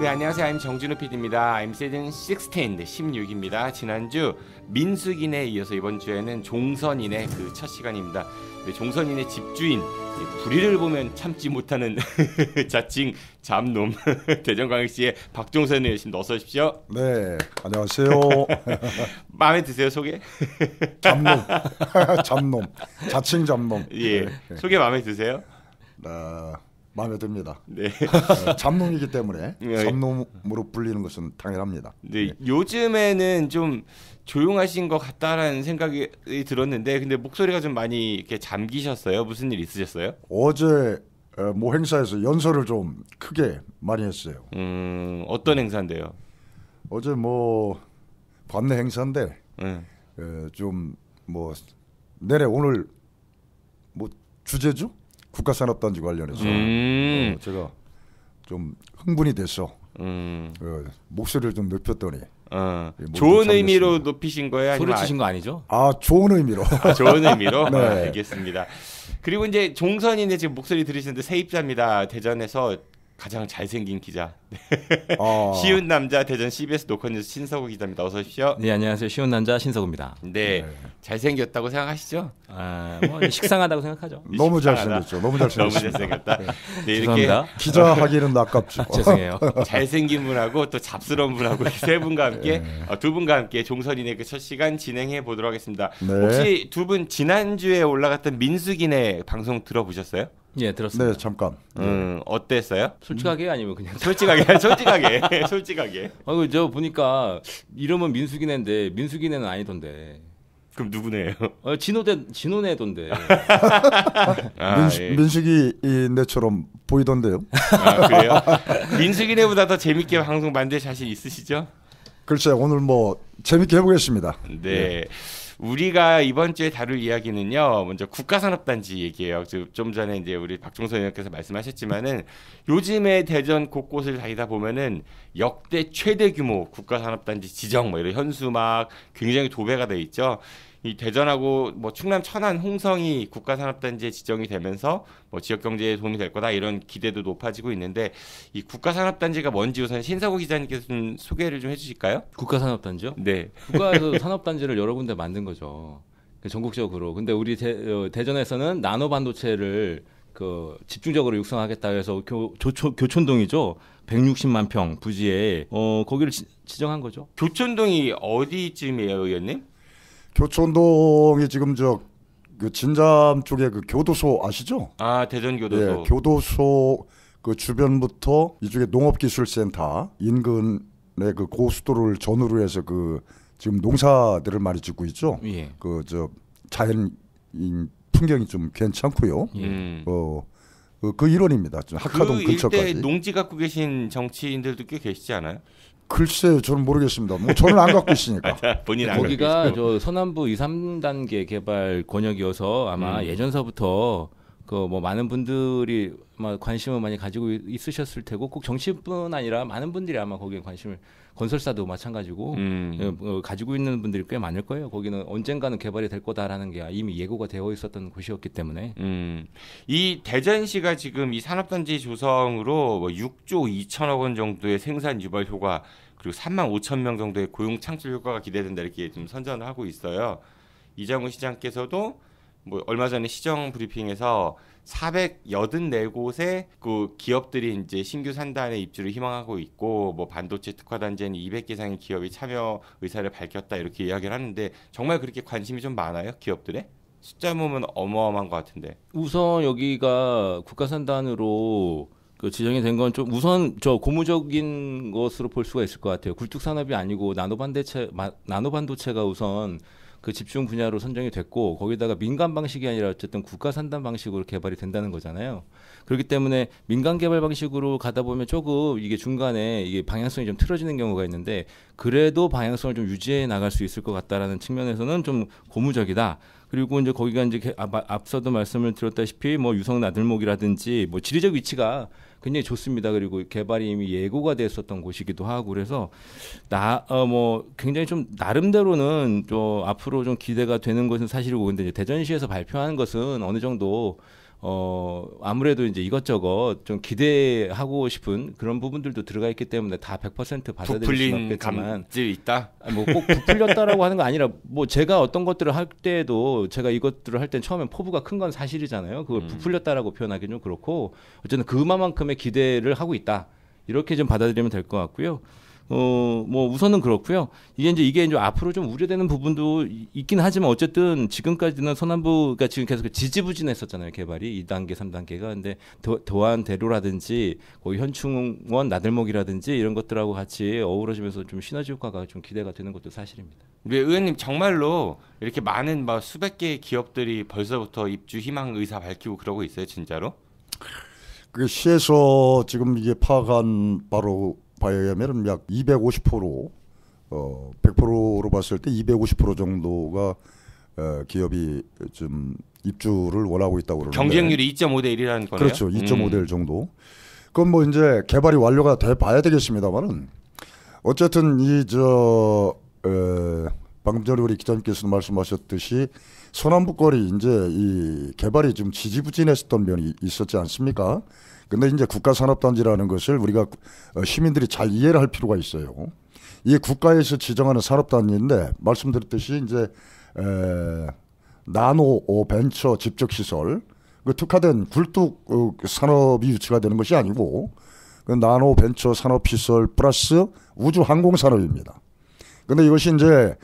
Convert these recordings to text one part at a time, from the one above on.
네, 안녕하세요. I'm 정진우 PD입니다. I'm season 16입니다. 지난주 민숙인에 이어서 이번 주에는 종선인의 그 첫 시간입니다. 네, 종선인의 집주인, 불의를 보면 참지 못하는 자칭 잡놈 대전광역시의 박종선 의원님 어서 오십시오. 네, 안녕하세요. 마음에 드세요, 소개? 잡놈, 잡놈, 자칭 잡놈. 예, 네. 소개 마음에 드세요? 마음에 듭니다. 네. 잡놈이기 때문에 네. 잡놈으로 불리는 것은 당연합니다. 네, 요즘에는 좀 조용하신 것 같다라는 생각이 들었는데, 근데 목소리가 좀 많이 이렇게 잠기셨어요. 무슨 일 있으셨어요? 어제 모 행사에서 연설을 좀 크게 많이 했어요. 어떤 행사인데요? 어제 뭐 관내 행사인데 좀 뭐 내래 오늘 뭐 주제주 국가산업단지 관련해서 제가 좀 흥분이 돼서 목소리를 좀 높였더니 좋은 의미로 높이신 거예요? 소리 치신 거 아니죠? 좋은 의미로. 좋은 의미로? 네. 알겠습니다. 그리고 이제 종선인의 지금 목소리 들으시는데 세입자입니다. 대전에서 가장 잘생긴 기자. 쉬운 남자 대전 CBS 노컷뉴스 신서구 기자입니다. 어서 오십시오. 네, 안녕하세요. 쉬운 남자 신서구입니다. 네, 잘생겼다고 생각하시죠? 뭐 식상하다고 생각하죠. 너무 잘생겼죠. 너무 잘생겼다. 네, 이렇게 죄송합니다. 기자 하기는 아깝죠. 죄송해요. 잘생긴 분하고 또 잡스러운 분하고 세 분과 함께 두 분과 함께 종선인의 그 첫 시간 진행해 보도록 하겠습니다. 네. 혹시 두 분 지난주에 올라갔던 민숙인의 방송 들어보셨어요? 예, 들었습니다. 네, 잠깐. 어땠어요? 솔직하게 아니면 그냥 솔직하게. 저 보니까 이름은 민숙이네인데 민숙이네는 아니던데. 그럼 누구네요? 진호네던데. 민숙이 내처럼 보이던데요. 그래요? 민숙이네보다 더 재밌게 방송 만들 자신 있으시죠? 글쎄 오늘 뭐 재밌게 해보겠습니다. 네. 우리가 이번 주에 다룰 이야기는요. 먼저 국가산업단지 얘기예요. 좀 전에 이제 우리 박종선 의원께서 말씀하셨지만은 요즘에 대전 곳곳을 다니다 보면은 역대 최대 규모 국가산업단지 지정 뭐 이런 현수막 굉장히 도배가 돼 있죠. 이 대전하고 뭐 충남 천안 홍성이 국가산업단지에 지정이 되면서 뭐 지역 경제에 도움이 될 거다 이런 기대도 높아지고 있는데 이 국가산업단지가 뭔지 우선 신서구 기자님께서 좀 소개를 좀 해주실까요? 국가산업단지요? 네. 국가에서 산업단지를 여러 군데 만든 거죠. 전국적으로. 근데 우리 대전에서는 나노 반도체를 그 집중적으로 육성하겠다 해서 교촌동이죠. 160만 평 부지에 거기를 지정한 거죠. 교촌동이 어디쯤이에요, 의원님? 교촌동이 지금 그 진담 쪽에 그 교도소 아시죠? 대전 교도소. 네, 교도소 그 주변부터 이쪽에 농업기술센터 인근의 그 고수도를 전후로 해서 그 지금 농사들을 많이 짓고 있죠. 예. 자연 풍경이 좀 괜찮고요. 그 일원입니다. 학화동 근처까지. 일대 농지 갖고 계신 정치인들도 꽤 계시지 않아요? 글쎄요, 저는 모르겠습니다. 뭐 저는 안 갖고 있으니까. 본인 안 거기가 저 서남부 2, 3단계 개발 권역이어서 아마 예전서부터 그 뭐 많은 분들이 아마 관심을 많이 가지고 있으셨을 테고 꼭 정치뿐 아니라 많은 분들이 아마 거기에 관심을 건설사도 마찬가지고 가지고 있는 분들이 꽤 많을 거예요. 거기는 언젠가는 개발이 될 거다라는 게 이미 예고가 되어 있었던 곳이었기 때문에 이 대전시가 지금 이 산업단지 조성으로 뭐 6조 2천억 원 정도의 생산 유발 효과 그리고 3만 5천 명 정도의 고용 창출 효과가 기대된다 이렇게 좀 선전을 하고 있어요. 이장우 시장께서도 뭐 얼마 전에 시정 브리핑에서 484곳의 그 기업들이 이제 신규 산단에 입주를 희망하고 있고 뭐 반도체 특화 단지에는 200개 이상의 기업이 참여 의사를 밝혔다 이렇게 이야기를 하는데 정말 그렇게 관심이 좀 많아요, 기업들에? 숫자 보면 어마어마한 것 같은데. 우선 여기가 국가산단으로 그 지정이 된 건 좀 우선 저 고무적인 것으로 볼 수가 있을 것 같아요. 굴뚝 산업이 아니고 나노반도체가 우선 그 집중 분야로 선정이 됐고 거기다가 민간 방식이 아니라 어쨌든 국가 산단 방식으로 개발이 된다는 거잖아요. 그렇기 때문에 민간 개발 방식으로 가다 보면 조금 이게 중간에 이게 방향성이 좀 틀어지는 경우가 있는데 그래도 방향성을 좀 유지해 나갈 수 있을 것 같다라는 측면에서는 좀 고무적이다. 그리고 이제 거기가 이제 앞서도 말씀을 드렸다시피 뭐 유성 나들목이라든지 뭐 지리적 위치가 굉장히 좋습니다. 그리고 개발이 이미 예고가 됐었던 곳이기도 하고 그래서 뭐 굉장히 좀 나름대로는 좀 앞으로 좀 기대가 되는 것은 사실이고 근데 이제 대전시에서 발표하는 것은 어느 정도 아무래도 이제 이것저것 좀 기대하고 싶은 그런 부분들도 들어가 있기 때문에 다 100% 받아들일 수는 없겠지만 감질이 있다. 뭐 꼭 부풀렸다라고 하는 거 아니라 뭐 제가 어떤 것들을 할 때도 제가 이것들을 할 땐 처음엔 포부가 큰 건 사실이잖아요. 그걸 부풀렸다라고 표현하기 좀 그렇고 어쨌든 그만큼의 기대를 하고 있다. 이렇게 좀 받아들이면 될 것 같고요. 뭐 우선은 그렇고요. 이게 이제 앞으로 좀 우려되는 부분도 있긴 하지만 어쨌든 지금까지는 서남부가 지금 계속 지지부진했었잖아요. 개발이 2단계, 3단계가. 근데 도안 대로라든지 현충원 나들목이라든지 이런 것들하고 같이 어우러지면서 좀 시너지 효과가 좀 기대가 되는 것도 사실입니다. 네, 의원님 정말로 이렇게 많은 막 수백 개의 기업들이 벌써부터 입주 희망 의사 밝히고 그러고 있어요, 진짜로? 그 시에서 지금 이게 파악한 바로 봐야 하면 약 250%, 100%로 봤을 때 250% 정도가 기업이 좀 입주를 원하고 있다고 그러는데 경쟁률이 2.5대 1이라는 거네요. 그렇죠. 2.5대 1 정도. 그건 뭐 이제 개발이 완료가 돼 봐야 되겠습니다만은 어쨌든 방금 전에 우리 기자님께서도 말씀하셨듯이 서남북거리 이제 이 개발이 좀 지지부진했었던 면이 있었지 않습니까? 근데 이제 국가산업단지라는 것을 우리가 시민들이 잘 이해를 할 필요가 있어요. 이게 국가에서 지정하는 산업단지인데 말씀드렸듯이 이제 나노 벤처 집적시설 그 특화된 굴뚝 산업이 유치가 되는 것이 아니고 그 나노 벤처 산업시설 플러스 우주 항공 산업입니다. 근데 이것이 이제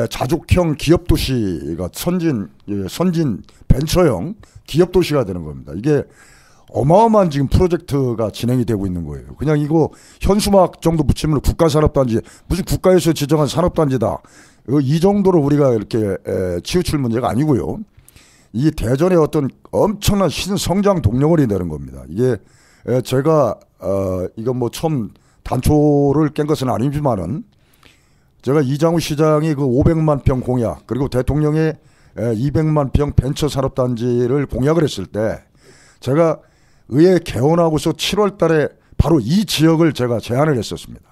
자족형 기업 도시가 선진 벤처형 기업 도시가 되는 겁니다. 이게 어마어마한 지금 프로젝트가 진행이 되고 있는 거예요. 그냥 이거 현수막 정도 붙이면 국가산업단지 무슨 국가에서 지정한 산업단지다. 이 정도로 우리가 이렇게 치우칠 문제가 아니고요. 이 대전의 어떤 엄청난 신성장 동력이 되는 겁니다. 이게 제가 이건 뭐 처음 단초를 깬 것은 아니지만은 제가 이장우 시장이 그 500만 평 공약 그리고 대통령의 200만 평 벤처 산업단지를 공약을 했을 때 제가 의회 개원하고서 7월 달에 바로 이 지역을 제가 제안을 했었습니다.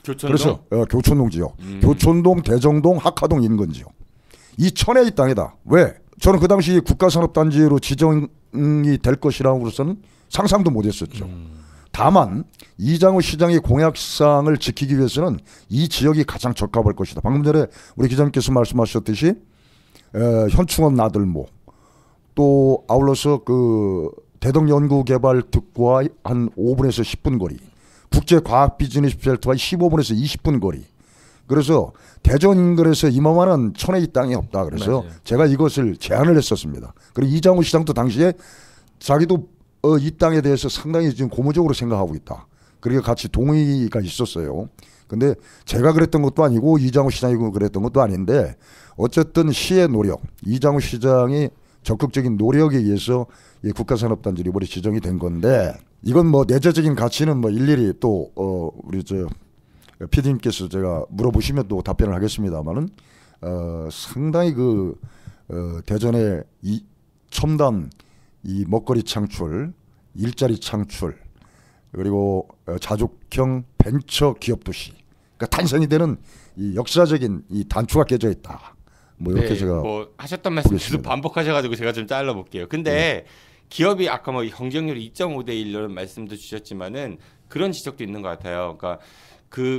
교촌동? 그래서 교촌동 지역. 교촌동, 대정동, 학화동 인근 지역. 이 천혜의 땅이다. 왜? 저는 그 당시 국가산업단지로 지정이 될 것이라고서는 상상도 못했었죠. 다만 이장우 시장의 공약상을 지키기 위해서는 이 지역이 가장 적합할 것이다. 방금 전에 우리 기자님께서 말씀하셨듯이 현충원 나들목 또 아울러서 그 대덕연구개발특구와 한 5분에서 10분 거리, 국제과학비즈니스벨트와 15분에서 20분 거리. 그래서 대전 인근에서 이만한 천혜의 땅이 없다. 그래서 맞아요. 제가 이것을 제안을 했었습니다. 그리고 이장우 시장도 당시에 자기도 이 땅에 대해서 상당히 지금 고무적으로 생각하고 있다. 그리고 같이 동의가 있었어요. 근데 제가 그랬던 것도 아니고 이장우 시장이 그랬던 것도 아닌데 어쨌든 시의 노력, 이장우 시장이 적극적인 노력에 의해서 이 국가산업단지로 이번에 지정이 된 건데 이건 뭐 내재적인 가치는 뭐 일일이 또 우리 저 PD님께서 제가 물어보시면 또 답변을 하겠습니다만은 상당히 그 대전의 이 첨단 이 먹거리 창출, 일자리 창출 그리고 자족형 벤처 기업 도시 그러니까 탄생이 되는 이 역사적인 이 단초가 깨져 있다. 뭐 이렇게 네, 제가 뭐 하셨던 말씀 계속 보겠습니다. 반복하셔가지고 제가 좀 잘라볼게요. 근데 기업이 아까 뭐 경쟁률이 2.5대 1이라는 말씀도 주셨지만은 그런 지적도 있는 것 같아요. 그러니까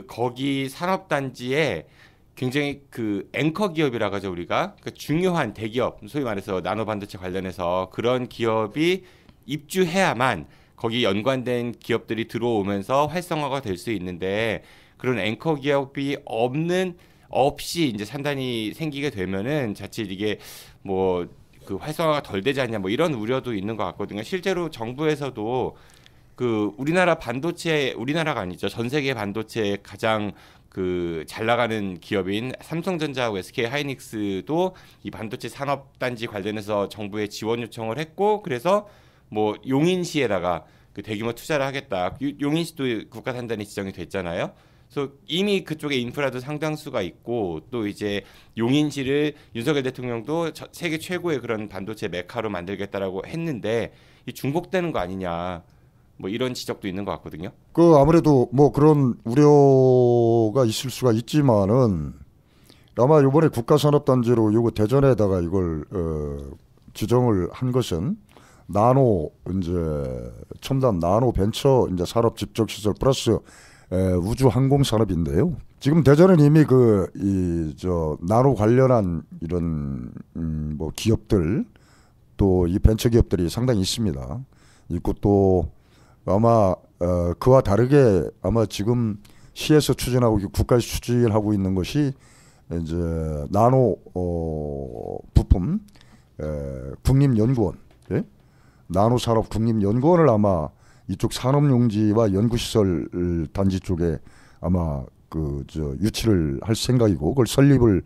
거기 산업단지에 굉장히 그 앵커 기업이라고 하죠 우리가 그러니까 중요한 대기업 소위 말해서 나노반도체 관련해서 그런 기업이 입주해야만 거기 연관된 기업들이 들어오면서 활성화가 될 수 있는데 그런 앵커 기업이 없이 이제 산단이 생기게 되면은 자칫 이게 뭐 그 활성화가 덜 되지 않냐 뭐 이런 우려도 있는 것 같거든요. 실제로 정부에서도 그 우리나라가 아니죠. 전 세계 반도체 가장 그 잘 나가는 기업인 삼성전자하고 SK 하이닉스도 이 반도체 산업단지 관련해서 정부에 지원 요청을 했고 그래서 뭐 용인시에다가 그 대규모 투자를 하겠다. 용인시도 국가산단이 지정이 됐잖아요. 그래서 이미 그쪽에 인프라도 상당수가 있고 또 이제 용인시를 윤석열 대통령도 세계 최고의 그런 반도체 메카로 만들겠다라고 했는데 이 중복되는 거 아니냐 뭐 이런 지적도 있는 것 같거든요. 그 아무래도 뭐 그런 우려가 있을 수가 있지만은 아마 이번에 국가산업단지로 요거 대전에다가 이걸 지정을 한 것은 나노 이제 첨단 나노 벤처 이제 산업 집적 시설 플러스 우주 항공 산업인데요. 지금 대전은 이미 이 저 나노 관련한 이런 뭐 기업들 또 이 벤처 기업들이 상당히 있습니다. 있고 또 아마 그와 다르게 아마 지금 시에서 추진하고 국가에서 추진하고 있는 것이 이제 나노 부품 국립연구원, 예? 나노 산업 국립연구원을 아마 이쪽 산업용지와 연구시설 단지 쪽에 아마 유치를 할 생각이고 그걸 설립을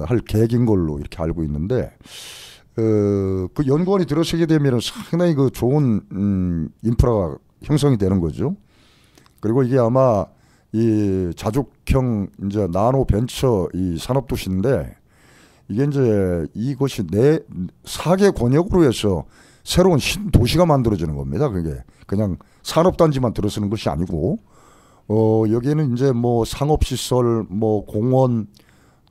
할 계획인 걸로 이렇게 알고 있는데 그 연구원이 들어서게 되면 상당히 좋은 인프라가 형성이 되는 거죠. 그리고 이게 아마 이 자족형 이제 나노 벤처 이 산업 도시인데 이게 이제 이것이 4개 권역으로 해서 새로운 신도시가 만들어지는 겁니다. 그게 그냥 산업단지만 들어서는 것이 아니고 여기에는 이제 뭐 상업시설, 뭐 공원,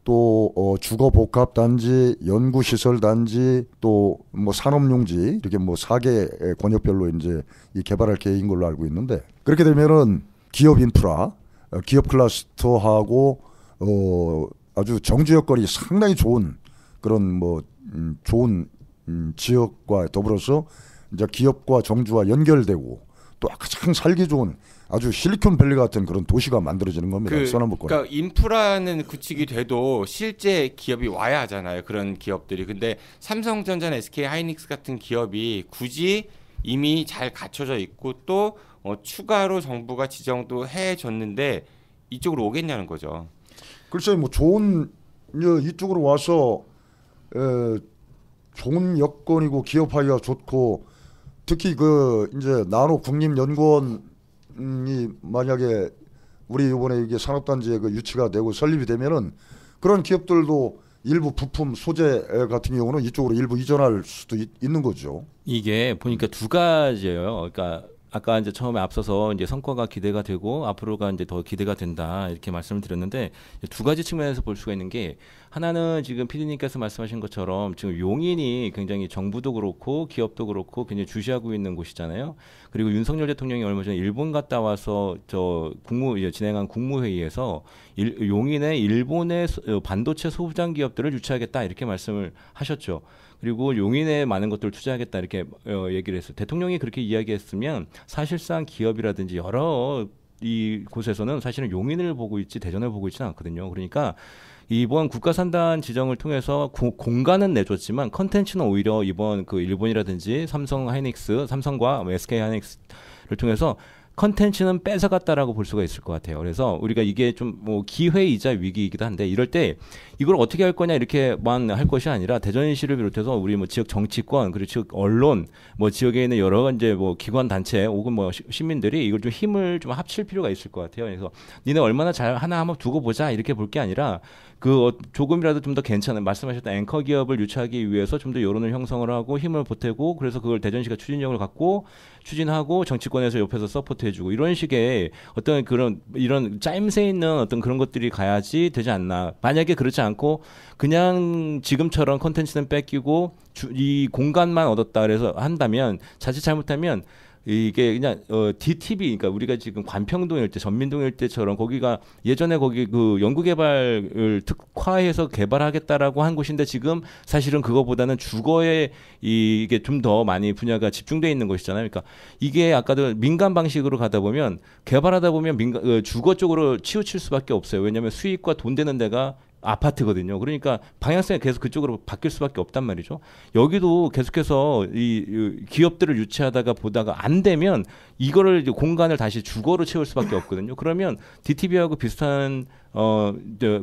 또 주거복합단지, 연구시설단지, 또 뭐 산업용지 이렇게 뭐 4개 권역별로 이제 이 개발할 계획인 걸로 알고 있는데 그렇게 되면은 기업 인프라, 기업 클러스터하고 아주 정주 여건이 상당히 좋은 그런 뭐 좋은 지역과 더불어서 이제 기업과 정주와 연결되고 또 가장 살기 좋은 아주 실리콘밸리 같은 그런 도시가 만들어지는 겁니다. 서남북권. 그러니까 인프라는 구축이 돼도 실제 기업이 와야 하잖아요. 그런 기업들이. 근데 삼성전자나 SK하이닉스 같은 기업이 굳이 이미 잘 갖춰져 있고 또 추가로 정부가 지정도 해줬는데 이쪽으로 오겠냐는 거죠. 글쎄 뭐 좋은 이쪽으로 와서 좋은 여건이고 기업하기가 좋고 특히 이제 나노 국립연구원이 만약에 우리 이번에 이게 산업단지에 유치가 되고 설립이 되면은 그런 기업들도 일부 부품 소재 같은 경우는 이쪽으로 일부 이전할 수도 있는 거죠. 이게 보니까 두 가지예요. 그러니까 아까 이제 처음에 앞서서 이제 성과가 기대가 되고 앞으로가 이제 더 기대가 된다 이렇게 말씀을 드렸는데 두 가지 측면에서 볼 수가 있는 게 하나는 지금 PD님께서 말씀하신 것처럼 지금 용인이 굉장히 정부도 그렇고 기업도 그렇고 굉장히 주시하고 있는 곳이잖아요. 그리고 윤석열 대통령이 얼마 전에 일본 갔다 와서 진행한 국무회의에서 용인에 일본의 반도체 소부장 기업들을 유치하겠다 이렇게 말씀을 하셨죠. 그리고 용인에 많은 것들을 투자하겠다 이렇게 얘기를 했어요. 대통령이 그렇게 이야기했으면 사실상 기업이라든지 여러 이 곳에서는 사실은 용인을 보고 있지 대전을 보고 있지는 않거든요. 그러니까 이번 국가산단 지정을 통해서 공간은 내줬지만 컨텐츠는 오히려 이번 일본이라든지 삼성과 SK하이닉스를 통해서 컨텐츠는 뺏어갔다라고 볼 수가 있을 것 같아요. 그래서 우리가 이게 좀 뭐 기회이자 위기이기도 한데 이럴 때 이걸 어떻게 할 거냐 이렇게만 할 것이 아니라 대전시를 비롯해서 우리 뭐 지역 정치권 그리고 지역 언론 뭐 지역에 있는 여러 이제 뭐 기관 단체 혹은 뭐 시민들이 이걸 좀 힘을 좀 합칠 필요가 있을 것 같아요. 그래서 니네 얼마나 잘 하나 한번 두고 보자 이렇게 볼 게 아니라 조금이라도 좀 더 괜찮은 말씀하셨던 앵커 기업을 유치하기 위해서 좀 더 여론을 형성을 하고 힘을 보태고 그래서 그걸 대전시가 추진력을 갖고 추진하고 정치권에서 옆에서 서포트해주고 이런 식의 어떤 이런 짜임새 있는 어떤 그런 것들이 가야지 되지 않나. 만약에 그렇지 않고 그냥 지금처럼 컨텐츠는 뺏기고 이 공간만 얻었다 그래서 한다면 자칫 잘못하면 이게 그냥 DTV 그러니까 우리가 지금 관평동일 때 전민동일 때처럼 거기가 예전에 거기 연구개발을 특화해서 개발하겠다라고 한 곳인데 지금 사실은 그거보다는 주거에 이게 좀 더 많이 분야가 집중돼 있는 곳이잖아요. 그러니까 이게 아까도 민간 방식으로 가다 보면 개발하다 보면 주거 쪽으로 치우칠 수밖에 없어요. 왜냐하면 수익과 돈 되는 데가 아파트거든요. 그러니까 방향성이 계속 그쪽으로 바뀔 수밖에 없단 말이죠. 여기도 계속해서 이 기업들을 유치하다가 보다가 안 되면 이거를 이제 공간을 다시 주거로 채울 수밖에 없거든요. 그러면 DTV하고 비슷한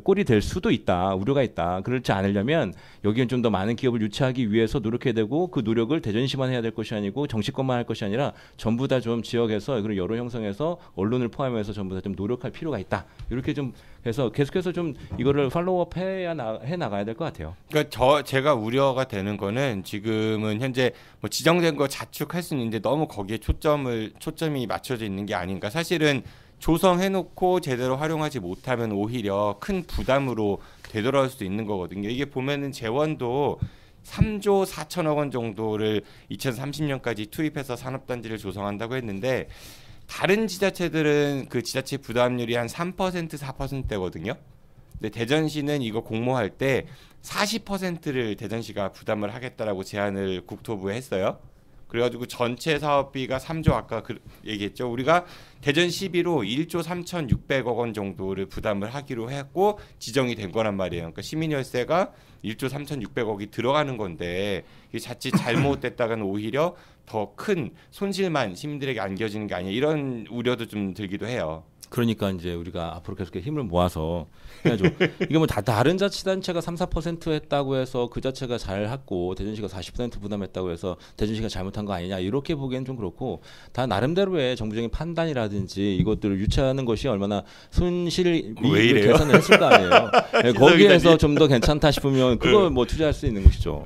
꼴이 될 수도 있다. 우려가 있다. 그렇지 않으려면 여기는 좀 더 많은 기업을 유치하기 위해서 노력해야 되고 그 노력을 대전시만 해야 될 것이 아니고 정치권만 할 것이 아니라 전부 다 좀 지역에서 그런 여론 형성해서 언론을 포함해서 전부 다 좀 노력할 필요가 있다. 이렇게 좀 해서 계속해서 좀 이거를 팔로우업 해 나가야 될 것 같아요. 그러니까 제가 우려가 되는 거는 지금은 현재 뭐 지정된 거 자축할 수 있는데 너무 거기에 초점이 맞춰져 있는 게 아닌가. 사실은 조성해놓고 제대로 활용하지 못하면 오히려 큰 부담으로 되돌아올 수도 있는 거거든요. 이게 보면은 재원도 3조 4천억 원 정도를 2030년까지 투입해서 산업단지를 조성한다고 했는데 다른 지자체들은 그 지자체 부담률이 한 3% 4%대거든요. 근데 대전시는 이거 공모할 때 40%를 대전시가 부담을 하겠다라고 제안을 국토부에 했어요. 그래가지고 전체 사업비가 3조 아까 얘기했죠. 우리가 대전 시비로 1조 3,600억 원 정도를 부담을 하기로 했고 지정이 된 거란 말이에요. 그러니까 시민열세가 1조 3,600억이 들어가는 건데 이게 자칫 잘못됐다가는 오히려 더 큰 손실만 시민들에게 안겨지는 게 아니냐 이런 우려도 좀 들기도 해요. 그러니까 이제 우리가 앞으로 계속 힘을 모아서 해야죠. 이게 뭐 다른 자치단체가 3, 4% 했다고 해서 그 자체가 잘 했고 대전시가 40% 부담했다고 해서 대전시가 잘못한 거 아니냐 이렇게 보기엔 좀 그렇고 다 나름대로의 정부적인 판단이라든지 이것들을 유치하는 것이 얼마나 손실 이익을 계산을 했을 거 아니에요. 네, 거기에서 좀 더 괜찮다 싶으면 그걸 뭐 투자할 수 있는 것이죠.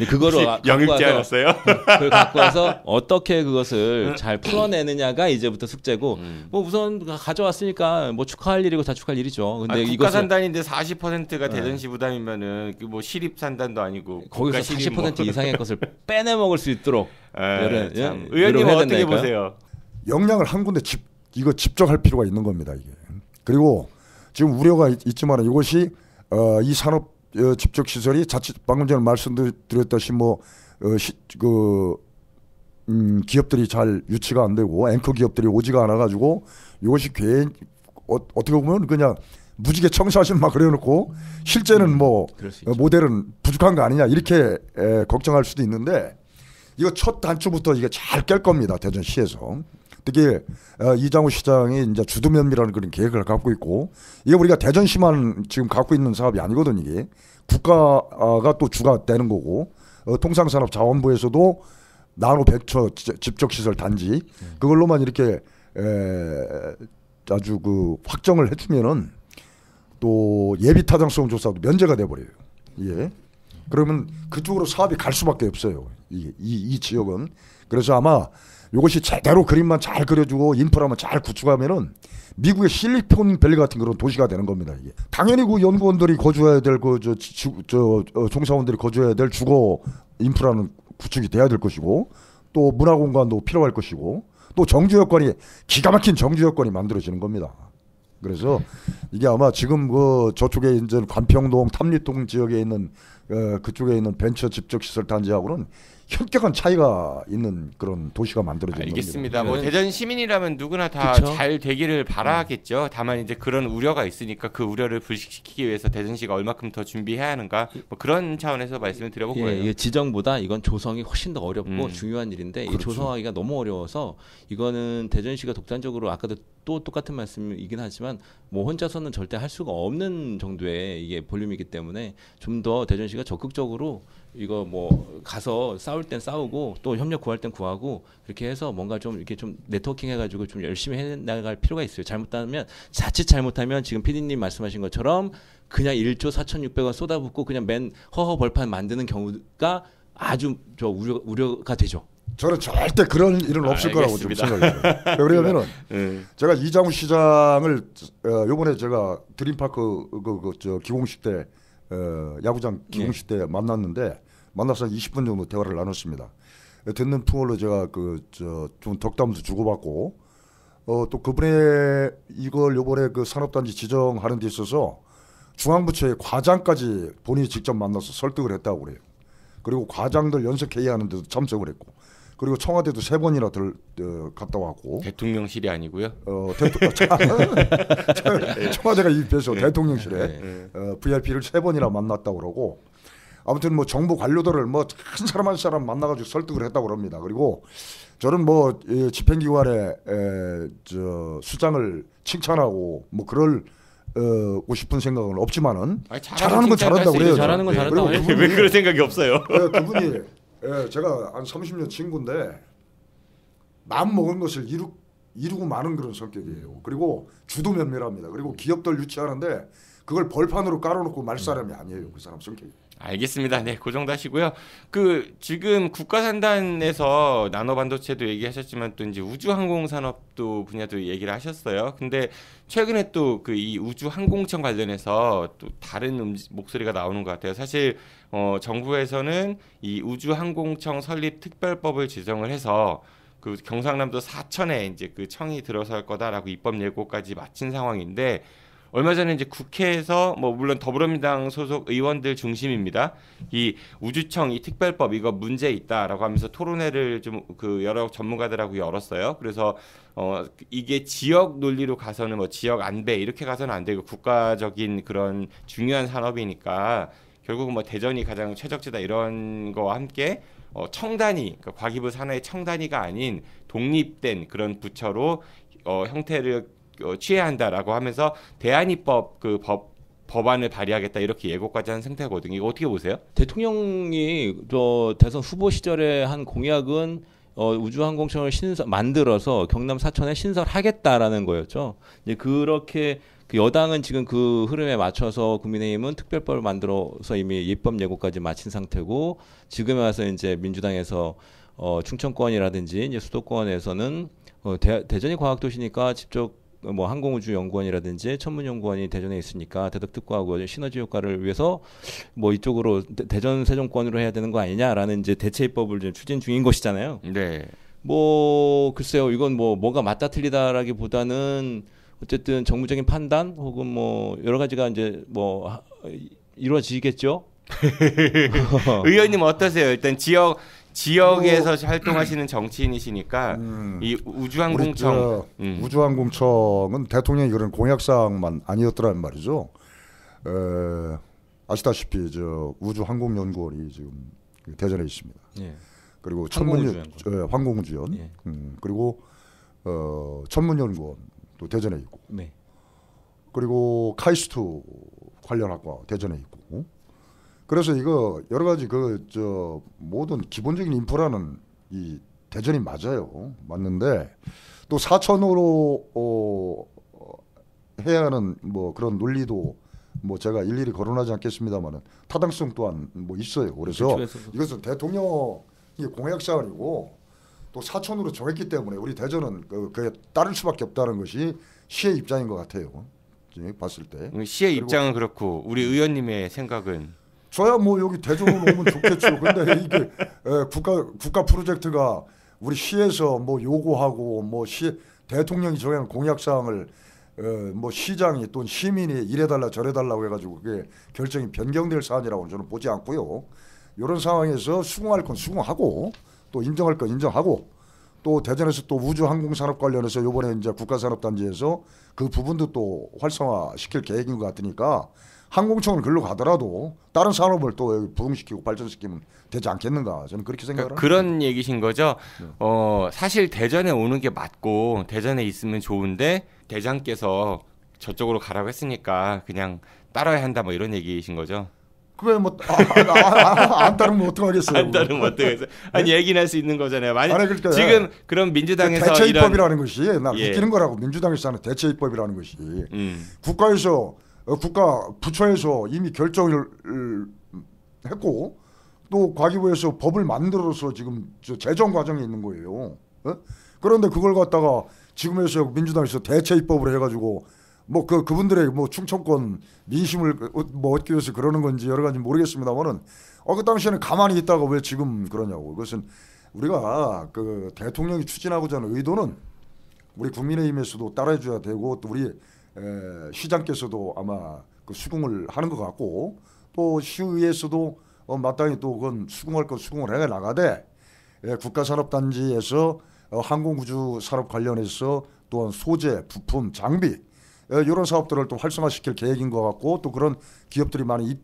그거를 영입 제안했어요? 그걸 갖고 와서 어떻게 그것을 잘 풀어내느냐가 이제부터 숙제고 뭐 우선 가져왔으니까 뭐 축하할 일이고 다 축하할 일이죠. 근데 국가 산단인데 40%가 대전시 부담이면은 뭐 시립 산단도 아니고 거기서 40% 이상의 것을 빼내 먹을 수 있도록 의원님 어떻게 보세요? 역량을 한 군데 이거 집중할 필요가 있는 겁니다. 이게. 그리고 지금 우려가 있지만 이것이 이 산업 집적 시설이 자칫 방금 전에 말씀드렸다시피 기업들이 잘 유치가 안 되고 앵커 기업들이 오지가 않아 가지고 이것이 어떻게 보면 그냥 무지개 청사진 막 그려놓고 실제는 뭐 모델은 부족한 거 아니냐 이렇게 걱정할 수도 있는데 이거 첫 단추부터 이게 잘 깰 겁니다. 대전시에서. 특히 이장우 시장이 이제 주도면밀하는 그런 계획을 갖고 있고 이게 우리가 대전시만 지금 갖고 있는 사업이 아니거든. 이게 국가가 또 주가 되는 거고 통상산업자원부에서도 나노 벤처 집적시설 단지 그걸로만 이렇게 아주 확정을 해주면은 또 예비 타당성 조사도 면제가 돼버려요. 예. 그러면 그쪽으로 사업이 갈 수밖에 없어요. 이 지역은. 그래서 아마 이것이 제대로 그림만 잘 그려주고 인프라만 잘 구축하면은 미국의 실리콘밸리 같은 그런 도시가 되는 겁니다. 이게 당연히 그 연구원들이 거주해야 될 종사원들이 거주해야 될 주거 인프라는 구축이 돼야 될 것이고 또 문화공간도 필요할 것이고 또 정주 여건이 기가 막힌 정주 여건이 만들어지는 겁니다. 그래서 이게 아마 지금 저쪽에 이제 관평동 탐리동 지역에 있는 그쪽에 있는 벤처 집적 시설 단지하고는 현격한 차이가 있는 그런 도시가 만들어지는 알겠습니다. 겁니다. 뭐 대전 시민이라면 누구나 다 잘 되기를 바라겠죠. 다만 이제 그런 우려가 있으니까 그 우려를 불식시키기 위해서 대전시가 얼마큼 더 준비해야 하는가 뭐 그런 차원에서 말씀을 드려본 거예요. 이게 지정보다 이건 조성이 훨씬 더 어렵고 중요한 일인데 그렇죠. 이 조성하기가 너무 어려워서 이거는 대전시가 독단적으로 아까도 또 똑같은 말씀이긴 하지만 뭐 혼자서는 절대 할 수가 없는 정도의 이게 볼륨이기 때문에 좀 더 대전시가 적극적으로 이거 뭐 가서 싸울 땐 싸우고 또 협력 구할 땐 구하고 그렇게 해서 뭔가 좀 이렇게 좀 네트워킹 해가지고 좀 열심히 해나갈 필요가 있어요. 자칫 잘못하면 지금 PD님 말씀하신 것처럼 그냥 1조 4,600원 쏟아붓고 그냥 맨 허허 벌판 만드는 경우가 아주 우려가 되죠. 저는 절대 그런 일은 없을 거라고 좀 생각해요. 왜냐하면은 제가 이장우 시장을 요번에 제가 드림파크 기공식 때 야구장 기공식 때 만났는데 만나서 한 20분 정도 대화를 나눴습니다. 듣는 풍월로 제가 좀 덕담도 주고받고 또 그분의 이걸 요번에 그 산업단지 지정하는 데 있어서 중앙부처의 과장까지 본인이 직접 만나서 설득을 했다고 그래요. 그리고 과장들 연석회의하는 데도 참석을 했고 그리고 청와대도 3번이나 갔다 왔고 대통령실이 아니고요. 청와대가 입해서 대통령실에 VIP를 3번이나 만났다고 그러고 아무튼 뭐 정부 관료들을 뭐 한 사람 한 사람 만나가지고 설득을 했다고 그럽니다. 그리고 저는 뭐 집행기관의 수장을 칭찬하고 뭐 고 싶은 생각은 없지만은 잘하는 건 잘한다고 그래요. 잘하는 건 잘한다고 해요. 왜 그럴 생각이 없어요? 그분이 제가 한 30년 친구인데 마음 먹은 것을 이루고 마는 그런 성격이에요. 그리고 주도면밀합니다. 그리고 기업들 유치하는데 그걸 벌판으로 깔아놓고 말 사람이 아니에요. 그 사람 성격이. 알겠습니다. 네, 그 정도 하시고요. 그 지금 국가산단에서 나노반도체도 얘기하셨지만 또 이제 우주항공산업도 분야도 얘기를 하셨어요. 근데 최근에 또 그 이 우주항공청 관련해서 또 다른 목소리가 나오는 것 같아요. 사실 정부에서는 이 우주항공청 설립 특별법을 지정을 해서 그 경상남도 사천에 이제 그 청이 들어설 거다라고 입법 예고까지 마친 상황인데. 얼마 전에 이제 국회에서 뭐 물론 더불어민주당 소속 의원들 중심입니다. 이 우주청 이 특별법 이거 문제 있다라고 하면서 토론회를 좀 그 여러 전문가들하고 열었어요. 그래서 이게 지역 논리로 가서는 뭐 지역 안배 이렇게 가서는 안 되고 국가적인 그런 중요한 산업이니까 결국은 뭐 대전이 가장 최적지다 이런 거와 함께 청단위 그러니까 과기부 산하의 청단위가 아닌 독립된 그런 부처로 형태를 취해야 한다라고 하면서 대한입법 그 법안을 발의하겠다 이렇게 예고까지 한 상태거든요. 이거 어떻게 보세요? 대통령이 저 대선 후보 시절에 한 공약은 우주항공청을 만들어서 경남 사천에 신설하겠다라는 거였죠. 이제 그렇게 그 여당은 지금 그 흐름에 맞춰서 국민의힘은 특별법을 만들어서 이미 입법 예고까지 마친 상태고 지금에 와서 이제 민주당에서 충청권이라든지 이제 수도권에서는 대전이 과학도시니까 직접 뭐 항공우주연구원이라든지 천문연구원이 대전에 있으니까 대덕특구하고 시너지 효과를 위해서 뭐 이쪽으로 대전 세종권으로 해야 되는 거 아니냐라는 이제 대체 입법을 지금 추진 중인 것이잖아요. 네. 뭐 글쎄요, 이건 뭐가 맞다 틀리다라기보다는 어쨌든 정무적인 판단 혹은 뭐 여러 가지가 이제 뭐 이루어지겠죠. 의원님 어떠세요? 일단 지역에서 활동하시는 정치인이시니까 이 우주항공청 우주항공청은 대통령이 그런 공약사항만 아니었더란 말이죠. 아시다시피 저 우주항공연구원이 지금 대전에 있습니다. 예. 그리고 항공우주연 예. 그리고 천문연구원도 대전에 있고 네. 그리고 카이스트 관련 학과 대전에 있고 그래서 이거 여러 가지 저 모든 기본적인 인프라는 이 대전이 맞는데 또 사천으로 해야 하는 뭐 그런 논리도 뭐 제가 일일이 거론하지 않겠습니다만은 타당성 또한 뭐 있어요. 그래서 이것은 대통령의 공약사항이고 또 사천으로 정했기 때문에 우리 대전은 그에 따를 수밖에 없다는 것이 시의 입장인 것 같아요. 봤을 때. 시의 입장은 그렇고 우리 의원님의 생각은 저야 뭐 여기 대전으로 오면 좋겠죠. 근데 이게 국가 프로젝트가 우리 시에서 뭐 요구하고 뭐 시 대통령이 정한 공약 사항을 뭐 시장이 또 시민이 이래달라 저래달라고 해가지고 그게 결정이 변경될 사안이라고는 저는 보지 않고요. 이런 상황에서 수긍할 건 수긍하고 또 인정할 건 인정하고 또 대전에서 또 우주항공산업 관련해서 이번에 이제 국가산업단지에서 그 부분도 또 활성화시킬 계획인 것 같으니까 항공청은 글로 가더라도 다른 산업을 또 부흥시키고 발전시키면 되지 않겠는가 저는 그렇게 생각을 합니다. 그런 얘기신 거죠. 사실 대전에 오는 게 맞고 대전에 있으면 좋은데 대장께서 저쪽으로 가라고 했으니까 그냥 따라야 한다 뭐 이런 얘기이신 거죠. 그게 뭐 안 따르면 어떡하겠어요. 안 따르면 어떡하겠어요. 아니 얘기는 할 수 있는 거잖아요. 그러니까 지금 그런 민주당에서 대체 입법이라는 것이 나 웃기는 거라고. 민주당에서 하는 대체 입법이라는 것이 국가에서 국가 부처에서 이미 결정을 했고 또 과기부에서 법을 만들어서 지금 제정 과정에 있는 거예요. 그런데 그걸 갖다가 지금에서 민주당에서 대체 입법을 해가지고 뭐 그분들의 뭐 충청권 민심을 뭐 얻기 위해서 그러는 건지 여러 가지 모르겠습니다만은 그 당시에는 가만히 있다가 왜 지금 그러냐고. 그것은 우리가 그 대통령이 추진하고자 하는 의도는 우리 국민의힘에서도 따라해줘야 되고 또 우리 시장께서도 아마 그 수긍을 하는 것 같고 또 시의회에서도 마땅히 또 그건 수긍할 건 수긍을 해 나가되 국가산업단지에서 항공우주산업 관련해서 또한 소재, 부품, 장비 이런 사업들을 또 활성화시킬 계획인 것 같고 또 그런 기업들이 많이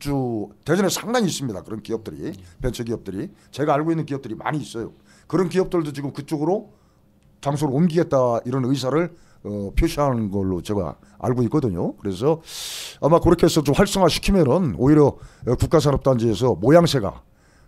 대전에 상당히 있습니다. 그런 기업들이 벤처기업들이 제가 알고 있는 기업들이 많이 있어요. 그런 기업들도 지금 그쪽으로 장소를 옮기겠다 이런 의사를 표시하는 걸로 제가 알고 있거든요. 그래서 아마 그렇게 해서 좀 활성화시키면은 오히려 국가산업단지에서 모양새가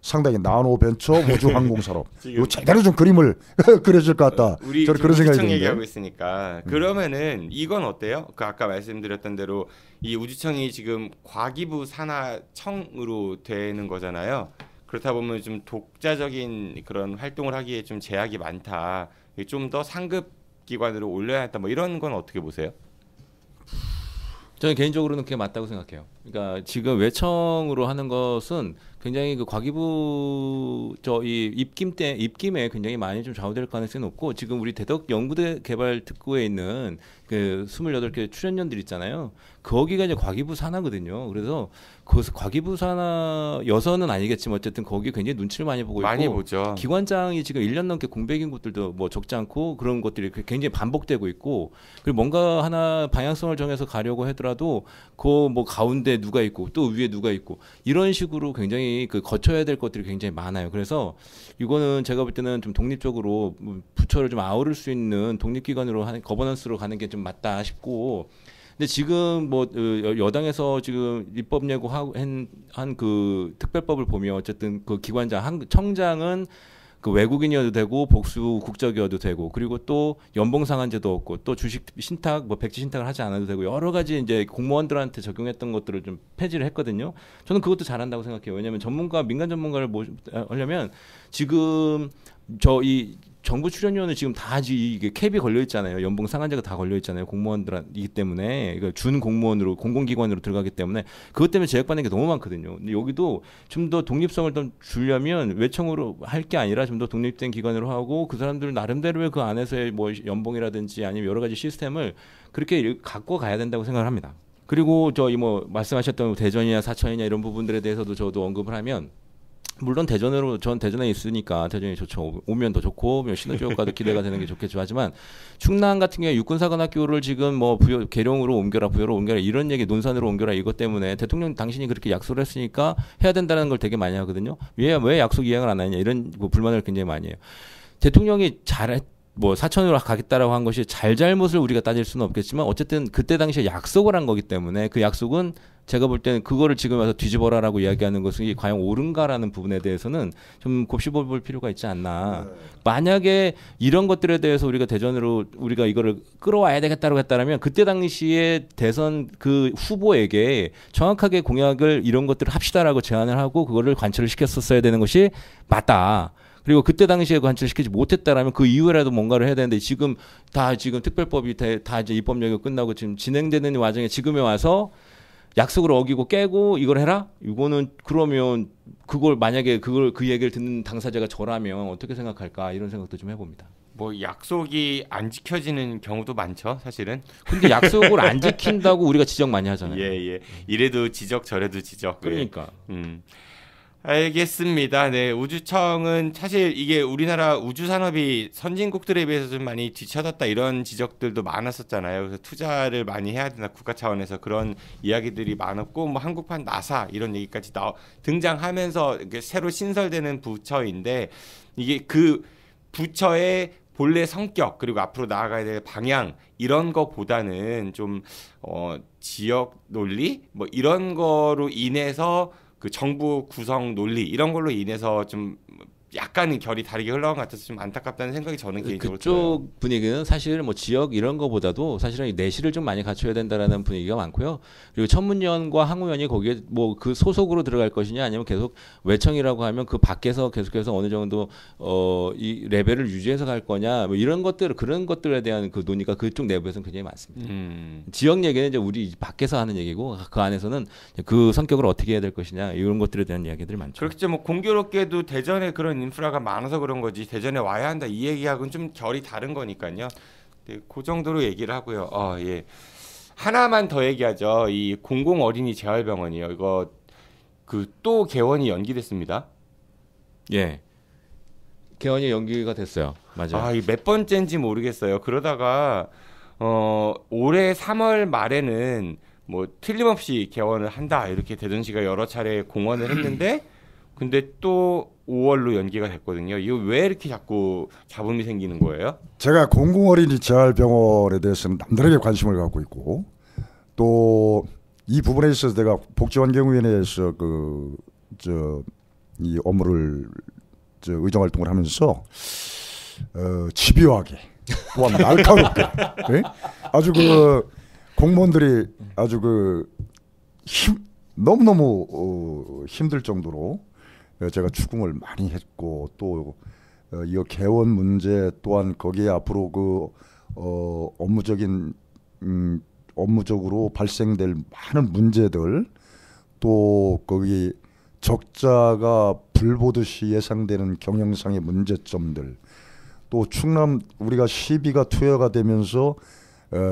상당히 나노벤처 우주항공산업 지금 이거 제대로 좀 그림을 그려질 것 같다. 우리 저는 그런 생각이 드는데. 얘기하고 있으니까 그러면은 이건 어때요? 그 아까 말씀드렸던 대로 이 우주청이 지금 과기부 산하청으로 되는 거잖아요. 그렇다 보면 좀 독자적인 그런 활동을 하기에 좀 제약이 많다. 좀 더 상급 기관으로 올려야 한다. 뭐 이런 건 어떻게 보세요? 저는 개인적으로는 그게 맞다고 생각해요. 그러니까 지금 외청으로 하는 것은 굉장히 그 과기부 이 입김에 굉장히 많이 좀 좌우될 가능성이 높고, 지금 우리 대덕 연구대 개발 특구에 있는 그 28개 출연연들 있잖아요. 거기가 이제 과기부 산하거든요. 그래서 그 과기부 산하 여선은 아니겠지만 어쨌든 거기 굉장히 눈치를 많이 보고 있고, 많이 보죠. 기관장이 지금 1년 넘게 공백인 곳들도 뭐 적지 않고 그런 것들이 굉장히 반복되고 있고, 그리고 뭔가 하나 방향성을 정해서 가려고 하더라도 그 뭐 가운데 누가 있고 또 위에 누가 있고 이런 식으로 굉장히 그 거쳐야 될 것들이 굉장히 많아요. 그래서 이거는 제가 볼 때는 좀 독립적으로 부처를 좀 아우를 수 있는 독립기관으로 하는 거버넌스로 가는 게 좀 맞다 싶고, 근데 지금 뭐 여당에서 지금 입법 예고한 그 특별법을 보면 어쨌든 그 기관장 청장은 그 외국인이어도 되고 복수 국적이어도 되고, 그리고 또 연봉 상한제도 없고 또 주식 신탁 뭐 백지 신탁을 하지 않아도 되고 여러 가지 이제 공무원들한테 적용했던 것들을 좀 폐지를 했거든요. 저는 그것도 잘한다고 생각해요. 왜냐하면 민간 전문가를 하려면 지금 이 정부 출연료는 지금 다 이게 캡이 걸려 있잖아요. 연봉 상한제가 다 걸려 있잖아요. 공무원들이기 때문에, 그러니까 준 공무원으로 공공기관으로 들어가기 때문에 그것 때문에 제약받는 게 너무 많거든요. 근데 여기도 좀 더 독립성을 좀 주려면 외청으로 할 게 아니라 좀 더 독립된 기관으로 하고, 그 사람들 나름대로의 그 안에서의 뭐 연봉이라든지 아니면 여러 가지 시스템을 그렇게 갖고 가야 된다고 생각을 합니다. 그리고 뭐 말씀하셨던 대전이나 사천이나 이런 부분들에 대해서도 저도 언급을 하면, 물론 전 대전에 있으니까 대전이 좋죠. 오면 더 좋고 시너지 효과도 기대가 되는 게 좋겠죠. 하지만 충남 같은 경우에 육군사관학교를 지금 뭐 계룡으로 옮겨라, 부여로 옮겨라 이런 얘기, 논산으로 옮겨라 이것 때문에 대통령 당신이 그렇게 약속을 했으니까 해야 된다는 걸 되게 많이 하거든요. 왜 약속 이행을 안 하냐 이런 불만을 굉장히 많이 해요. 대통령이 사천으로 가겠다라고 한 것이 잘못을 우리가 따질 수는 없겠지만 어쨌든 그때 당시에 약속을 한 거기 때문에 그 약속은 제가 볼 때는 그거를 지금 와서 뒤집어라라고 이야기하는 것이 과연 옳은가라는 부분에 대해서는 좀 곱씹어 볼 필요가 있지 않나. 만약에 이런 것들에 대해서 우리가 대전으로 우리가 이거를 끌어와야 되겠다고 했다라면 그때 당시에 대선 그 후보에게 정확하게 공약을 이런 것들을 합시다라고 제안을 하고 그거를 관철을 시켰었어야 되는 것이 맞다. 그리고 그때 당시에 관철시키지 못했다라면 그 이후에라도 뭔가를 해야 되는데 지금 특별법이 다 이제 입법력이 끝나고 지금 진행되는 와중에 지금에 와서 약속을 어기고 깨고 이걸 해라? 이거는 그러면 만약에 그 얘기를 듣는 당사자가 저라면 어떻게 생각할까 이런 생각도 좀 해봅니다. 뭐 약속이 안 지켜지는 경우도 많죠, 사실은. 근데 약속을 안 지킨다고 우리가 지적 많이 하잖아요. 예. 이래도 지적 저래도 지적. 그러니까. 알겠습니다. 네, 우주청은 사실 이게 우리나라 우주 산업이 선진국들에 비해서 좀 많이 뒤처졌다 이런 지적들도 많았었잖아요. 그래서 투자를 많이 해야 된다 국가 차원에서 그런 이야기들이 많았고, 뭐 한국판 나사 이런 얘기까지 등장하면서 새로 신설되는 부처인데 이게 그 부처의 본래 성격 그리고 앞으로 나아가야 될 방향 이런 거보다는 좀 지역 논리 뭐 이런 거로 인해서 그 정부 구성 논리 이런 걸로 인해서 좀 약간은 결이 다르게 흘러간 것 같아서 좀 안타깝다는 생각이 저는 개인적으로 들어요. 그쪽 분위기는 사실 뭐 지역 이런 거보다도 사실은 내실을 좀 많이 갖춰야 된다라는 분위기가 많고요. 그리고 천문연과 항우연이 거기에 뭐 그 소속으로 들어갈 것이냐 아니면 계속 외청이라고 하면 그 밖에서 계속해서 어느 정도 이 레벨을 유지해서 갈 거냐 뭐 이런 그런 것들에 대한 그 논의가 그쪽 내부에서는 굉장히 많습니다. 지역 얘기는 이제 우리 밖에서 하는 얘기고 그 안에서는 그 성격을 어떻게 해야 될 것이냐 이런 것들에 대한 이야기들이 많죠. 그렇죠. 뭐 공교롭게도 대전에 그런 인프라가 많아서 그런 거지 대전에 와야 한다 이 얘기하고는 좀 결이 다른 거니까요. 네, 그 정도로 얘기를 하고요. 예. 하나만 더 얘기하죠. 이 공공 어린이 재활병원이요. 이거 또 개원이 연기됐습니다. 예. 개원이 연기가 됐어요. 맞아요. 몇 번째인지 모르겠어요. 그러다가 올해 3월 말에는 뭐 틀림없이 개원을 한다 이렇게 대전시가 여러 차례 공언을 했는데 근데 또 5월로 연기가 됐거든요. 이거 왜 이렇게 자꾸 잡음이 생기는 거예요? 제가 공공어린이 재활병원에 대해서는 남다르게 관심을 갖고 있고 또 이 부분에 있어서 내가 복지환경위원회에서 이 업무를 의정 활동을 하면서 집요하게 또한 날카롭게 네? 아주 그 공무원들이 아주 그 너무너무 힘들 정도로 제가 추궁을 많이 했고 또 이 개원 문제 또한 거기에 앞으로 그 업무적으로 발생될 많은 문제들 또 거기 적자가 불보듯이 예상되는 경영상의 문제점들 또 충남 우리가 시비가 투여가 되면서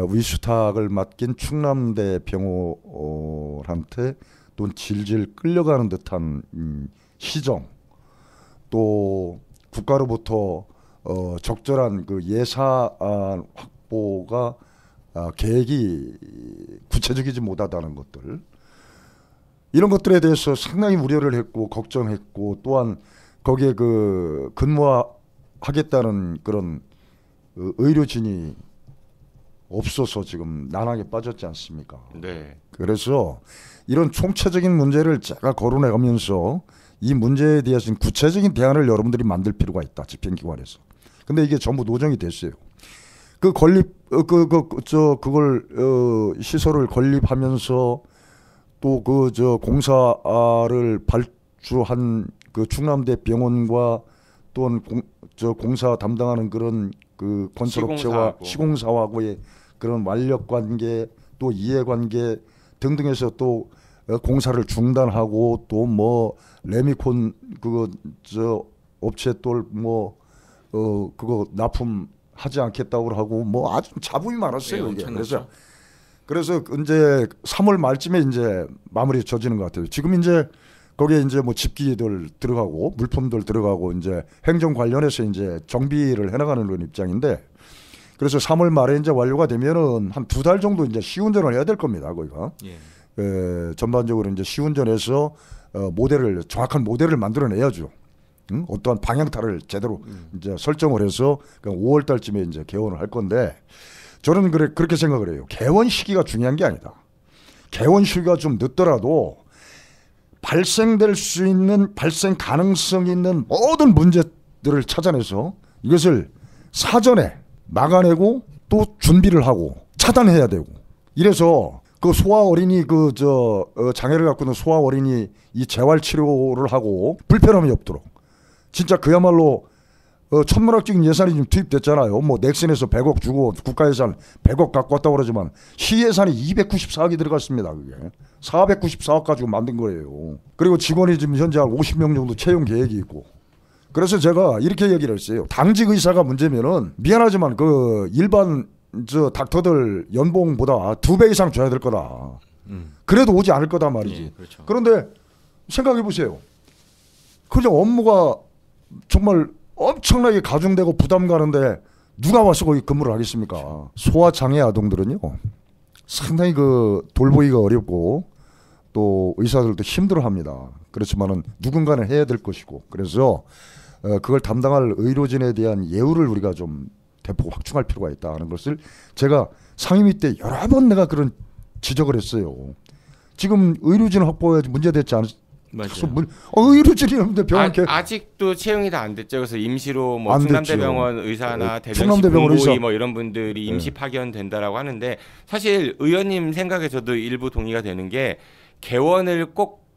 위수탁을 맡긴 충남대 병원한테 또 질질 끌려가는 듯한 시정 또 국가로부터 적절한 그 예산 확보가 계획이 구체적이지 못하다는 것들 이런 것들에 대해서 상당히 우려를 했고 걱정했고 또한 거기에 그 근무하겠다는 그런 의료진이 없어서 지금 난항에 빠졌지 않습니까? 네. 그래서 이런 총체적인 문제를 제가 거론해가면서 이 문제에 대해서 구체적인 대안을 여러분들이 만들 필요가 있다. 집행기관에서. 근데 이게 전부 노정이 됐어요. 그 건립 그걸 시설을 건립하면서 또 공사를 발주한 그 충남대 병원과 또는 공사 담당하는 그런 그 건설업체와 시공사하고의 그런 완력 관계 또 이해 관계 등등에서 또 공사를 중단하고 또 뭐 레미콘 업체 또 그거 납품하지 않겠다고 하고 뭐 아주 잡음이 많았어요. 이게. 그래서 이제 3월 말쯤에 이제 마무리 져지는 것 같아요. 지금 이제 거기에 이제 뭐 집기들 들어가고 물품들 들어가고 이제 행정 관련해서 이제 정비를 해나가는 그런 입장인데 그래서 3월 말에 이제 완료가 되면은 한 2달 정도 이제 시운전을 해야 될 겁니다. 거기가. 예. 전반적으로 이제 시운전해서 정확한 모델을 만들어내야죠. 응? 어떠한 방향타를 제대로 이제 설정을 해서 5월 달쯤에 이제 개원을 할 건데 저는 그렇게 생각을 해요. 개원 시기가 중요한 게 아니다. 개원 시기가 좀 늦더라도 발생될 수 있는 발생 가능성이 있는 모든 문제들을 찾아내서 이것을 사전에 막아내고 또 준비를 하고 차단해야 되고 이래서 그 소아 어린이 장애를 갖고 있는 소아 어린이 이 재활 치료를 하고 불편함이 없도록 진짜 그야말로 천문학적인 예산이 좀 투입됐잖아요. 뭐 넥슨에서 100억 주고 국가 예산 100억 갖고 왔다고 그러지만 시 예산이 294억이 들어갔습니다. 그게 494억 가지고 만든 거예요. 그리고 직원이 지금 현재 한 50명 정도 채용 계획이 있고 그래서 제가 이렇게 얘기를 했어요. 당직 의사가 문제면은 미안하지만 그 일반 닥터들 연봉보다 2배 이상 줘야 될 거다. 그래도 오지 않을 거다 말이지. 예, 그렇죠. 그런데 생각해 보세요. 그냥 업무가 정말 엄청나게 가중되고 부담 가는데 누가 와서 거기 근무를 하겠습니까? 소아장애 아동들은요 상당히 그 돌보기가 어렵고 또 의사들도 힘들어합니다. 그렇지만은 누군가는 해야 될 것이고 그래서 그걸 담당할 의료진에 대한 예우를 우리가 좀 대폭 확충할 필요가 있다는 것을 제가 상임위 때 여러 번 내가 그런 지적을 했어요. 지금 의료진 확보에 문제됐지 않습니까? 맞아요. 의료진이 없는데 병원 아직도 채용이 다 안 됐죠. 그래서 임시로 뭐 안 충남대병원 의사나 대전시 공보의 뭐 이런 분들이 임시 파견된다라고 하는데 사실 의원님 생각에 저도 일부 동의가 되는 게 개원을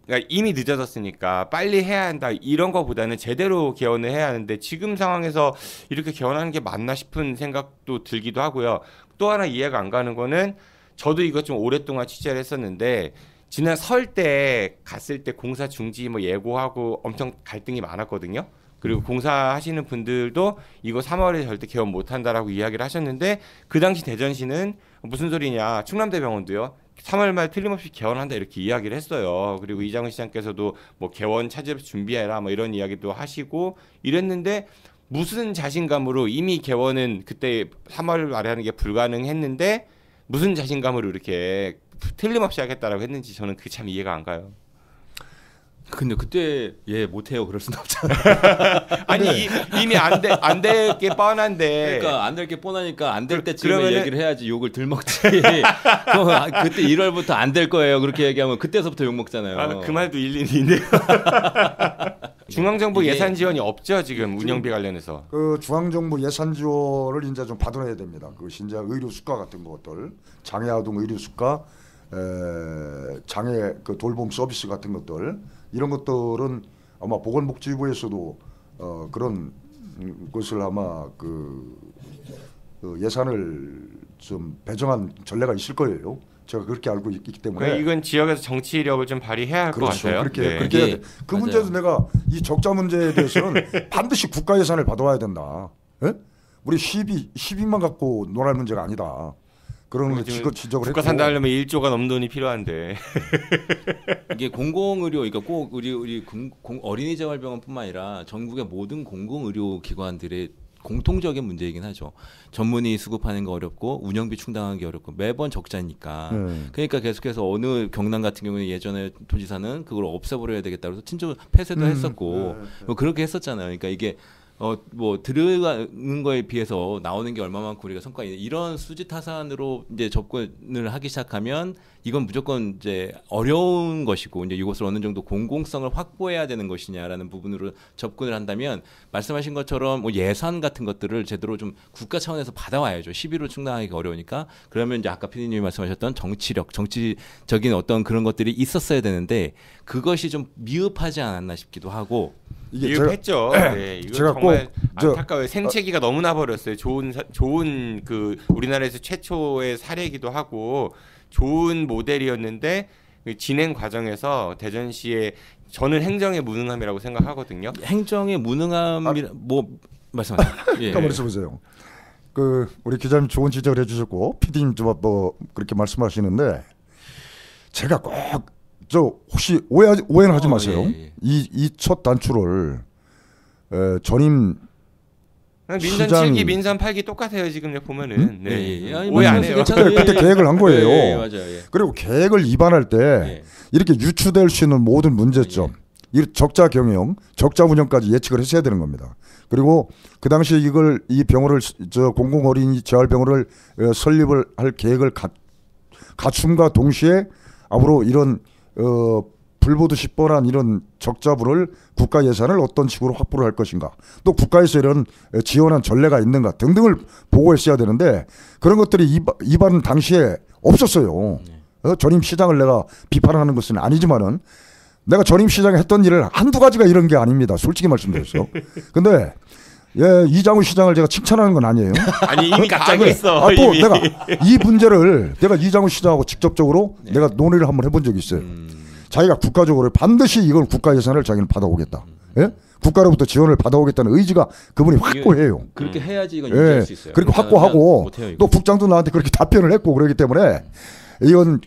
그러니까 이미 늦어졌으니까 빨리 해야 한다 이런 거보다는 제대로 개원을 해야 하는데 지금 상황에서 이렇게 개원하는 게 맞나 싶은 생각도 들기도 하고요. 또 하나 이해가 안 가는 거는 저도 이거 좀 오랫동안 취재를 했었는데 지난 설 때 갔을 때 공사 중지 뭐 예고하고 엄청 갈등이 많았거든요. 그리고 공사하시는 분들도 이거 3월에 절대 개원 못한다라고 이야기를 하셨는데 그 당시 대전시는 무슨 소리냐 충남대병원도요. 3월 말 틀림없이 개원한다 이렇게 이야기를 했어요. 그리고 이장훈 시장께서도 뭐 개원 차질 준비해라 뭐 이런 이야기도 하시고 이랬는데 무슨 자신감으로 이미 개원은 그때 3월 말에 하는 게 불가능했는데 무슨 자신감으로 이렇게 틀림없이 하겠다라고 했는지 저는 그게 참 이해가 안 가요. 근데 그때 못해요. 그럴 수는 없잖아요. 아니 이미 안 될 게 뻔한데. 그러니까 안 될 게 뻔하니까 안 될 때쯤에 얘기를 해야지 욕을 덜 먹지. 그때 1월부터 안 될 거예요. 그렇게 얘기하면 그때서부터 욕 먹잖아요. 그 말도 일리는 있네요. 중앙정부 이게- 예산 지원이 없죠 지금 운영비 관련해서. 그 중앙정부 예산 지원을 이제 좀 받아내야 됩니다. 그 신자 의료 수가 같은 것들, 장애 아동 의료 수가, 장애 그 돌봄 서비스 같은 것들 이런 것들은 아마 보건복지부에서도 그런 것을 아마 그 예산을 좀 배정한 전례가 있을 거예요. 제가 그렇게 알고 있기 때문에. 그러니까 이건 지역에서 정치력을 좀 발휘해야 할 것 그렇죠. 같아요. 그렇게 네. 그렇게 해야 돼. 그 맞아요. 문제도 내가 이 적자 문제에 대해서는 반드시 국가 예산을 받아와야 된다. 예? 우리 12만 갖고 놀할 문제가 아니다. 그런 걸 지금 지적을 국가 했고. 산다 하려면 1조가 넘는 돈이 필요한데. 이게 공공의료, 그러니까 꼭 우리 어린이 재활병원뿐만 아니라 전국의 모든 공공의료 기관들의 공통적인 문제이긴 하죠. 전문의 수급하는 거 어렵고 운영비 충당하기 어렵고 매번 적자니까. 그러니까 계속해서 어느 경남 같은 경우는 예전에 도지사는 그걸 없애버려야 되겠다 그래서 친정 폐쇄도 했었고 뭐 그렇게 했었잖아요. 그러니까 이게 뭐 들어가는 거에 비해서 나오는 게 얼마만큼 우리가 성과가 있는 이런 수지 타산으로 이제 접근을 하기 시작하면 이건 무조건 이제 어려운 것이고 이제 이것을 어느 정도 공공성을 확보해야 되는 것이냐라는 부분으로 접근을 한다면 말씀하신 것처럼 뭐 예산 같은 것들을 제대로 좀 국가 차원에서 받아와야죠. 11로 충당하기 어려우니까 그러면 이제 아까 PD님이 말씀하셨던 정치력, 정치적인 어떤 그런 것들이 있었어야 되는데 그것이 좀 미흡하지 않았나 싶기도 하고. 이게 미흡했죠. 네, 이거 제가 정말 꼭 안타까워요. 생채기가 너무 나버렸어요. 좋은 그 우리나라에서 최초의 사례이기도 하고 좋은 모델이었는데 그 진행 과정에서 대전시의 저는 행정의 무능함이라고 생각하거든요. 행정의 무능함이라 뭐 말씀하세요. 예. 잠깐만 있어보세요. 그 우리 기자님 좋은 지적을 해주셨고 PD님 뭐 그렇게 말씀하시는데 제가 꼭 혹시 오해는 하지 마세요. 예. 이 첫 단추를 전임 민선 시장- 7기, 민선 8기 똑같아요. 지금 보면은 네. 예, 예. 아니, 오해 안 말씀하세요. 해요. 괜찮아요. 그때 계획을 한 거예요. 예, 예, 맞아요. 예. 그리고 계획을 위반할 때 예. 이렇게 유추될 수 있는 모든 문제점, 이 적자 경영, 적자 운영까지 예측을 했어야 되는 겁니다. 그리고 그 당시에 이 병원을 공공 어린이 재활병원을 설립을 할 계획을 갖춤과 동시에 앞으로 이런 불보듯이 뻔한 이런 적자분을 국가 예산을 어떤 식으로 확보를 할 것인가, 또 국가에서 이런 지원한 전례가 있는가 등등을 보고했어야 되는데 그런 것들이 이반 당시에 없었어요. 전임 시장을 내가 비판하는 것은 아니지만은 내가 전임 시장에 했던 일을 한두 가지가 이런 게 아닙니다. 솔직히 말씀드렸어. 근데 이장우 시장을 제가 칭찬하는 건 아니에요. 아니 이미 다 알고 있어. 또 이미. 내가 이 문제를 내가 이장우 시장하고 직접적으로 내가 논의를 한번 해본 적이 있어요. 자기가 국가적으로 반드시 이걸 국가 예산을 자기는 받아오겠다. 예? 국가로부터 지원을 받아오겠다는 의지가 그분이 확고해요. 그렇게 해야지 이건 예. 유지할 수 있어요. 그리고 그렇지 확고하고 않으면 못해요, 이거. 또 국장도 나한테 그렇게 답변을 했고 그러기 때문에 이건